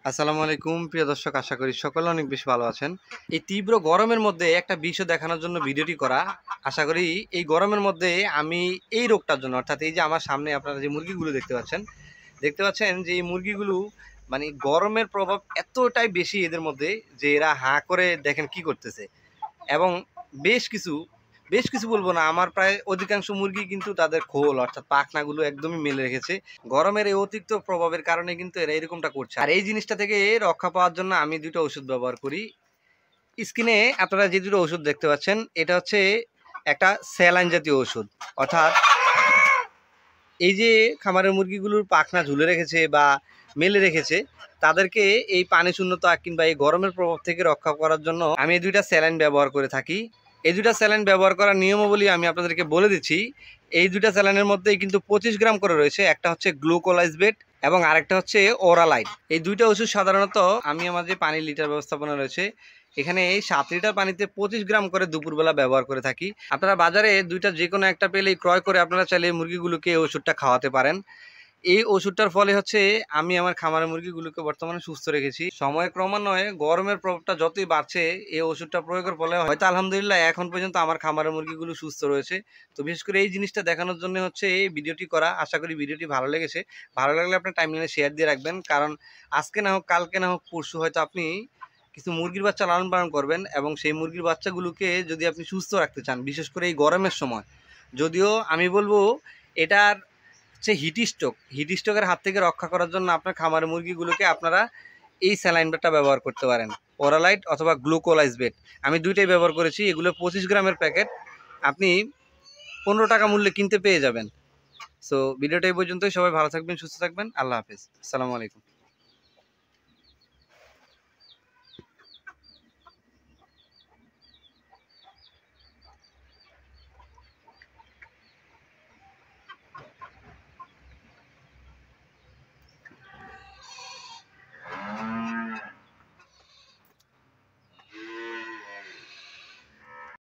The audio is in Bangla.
আসসালামু আলাইকুম প্রিয় দর্শক, আশা করি সকলে অনেক বেশি ভালো আছেন। এই তীব্র গরমের মধ্যে একটা বিষয় দেখানোর জন্য ভিডিওটি করা। আশা করি এই গরমের মধ্যে আমি এই রোগটার জন্য, অর্থাৎ এই যে আমার সামনে আপনারা যে মুরগিগুলো দেখতে পাচ্ছেন যে এই মুরগিগুলো মানে গরমের প্রভাব এতটাই বেশি এদের মধ্যে যে এরা হাঁ করে দেখেন কি করতেছে। এবং বেশ কিছু বেশ কিছু বলবো না, আমার প্রায় অধিকাংশ মুরগি কিন্তু তাদের খোল অর্থাৎ পাখনাগুলো একদমই মেলে রেখেছে। গরমের এই অতিরিক্ত প্রভাবের কারণে কিন্তু এরা এরকমটা করছে। আর এই জিনিসটা থেকে রক্ষা পাওয়ার জন্য আমি দুটো ওষুধ ব্যবহার করি। স্ক্রিনে আপনারা যে দুটো ওষুধ দেখতে পাচ্ছেন, এটা হচ্ছে একটা স্যালাইন জাতীয় ওষুধ। অর্থাৎ এই যে খামারের মুরগিগুলোর পাখনা ঝুলে রেখেছে বা মেলে রেখেছে, তাদেরকে এই পানি শূন্যতা কিংবা এই গরমের প্রভাব থেকে রক্ষা করার জন্য আমি এই দুইটা স্যালাইন ব্যবহার করে থাকি। এই দুইটা স্যালাইন ব্যবহার করার নিয়মাবলী আমি আপনাদেরকে বলে দিচ্ছি। এই দুইটা স্যালাইনের মধ্যেই কিন্তু 25 গ্রাম করে রয়েছে। একটা হচ্ছে গ্লুকোলাইজবেট এবং আরেকটা হচ্ছে ওরালাইট। এই দুইটা ওষুধ সাধারণত আমি আমার যে পানির লিটার ব্যবস্থাপনা রয়েছে এখানে এই 7 লিটার পানিতে 25 গ্রাম করে দুপুরবেলা ব্যবহার করে থাকি। আপনারা বাজারে দুইটা যে কোনো একটা পেলেই ক্রয় করে আপনারা চাইলে মুরগিগুলোকে এই ওষুধটা খাওয়াতে পারেন। এই ওষুধটার ফলে হচ্ছে আমি আমার খামারের মুরগিগুলোকে বর্তমানে সুস্থ রেখেছি। সময় ক্রমান্বয়ে গরমের প্রভাবটা যতই বাড়ছে, এই ওষুধটা প্রয়োগের ফলে হয়তো আলহামদুলিল্লাহ এখন পর্যন্ত আমার খামারের মুরগিগুলো সুস্থ রয়েছে। তো বিশেষ করে এই জিনিসটা দেখানোর জন্য হচ্ছে এই ভিডিওটি করা। আশা করি ভিডিওটি ভালো লেগেছে। ভালো লাগলে আপনার টাইমলাইনে শেয়ার দিয়ে রাখবেন, কারণ আজকে না হোক কালকে না হোক পরশু হয়তো আপনি কিছু মুরগির বাচ্চা লালন পালন করবেন এবং সেই মুরগির বাচ্চাগুলোকে যদি আপনি সুস্থ রাখতে চান, বিশেষ করে এই গরমের সময়, যদিও আমি বলবো এটার হচ্ছে হিট স্ট্রোকের হাত থেকে রক্ষা করার জন্য আপনার খামারের মুরগিগুলোকে আপনারা এই স্যালাইনটা ব্যবহার করতে পারেন, ওরালাইট অথবা গ্লুকোলাইজবেট। আমি দুইটাই ব্যবহার করেছি। এগুলো 25 গ্রামের প্যাকেট, আপনি 15 টাকা মূল্যে কিনতে পেয়ে যাবেন। সো ভিডিওটা এই পর্যন্তই। সবাই ভালো থাকবেন, সুস্থ থাকবেন। আল্লাহ হাফেজ। আসসালামু আলাইকুম।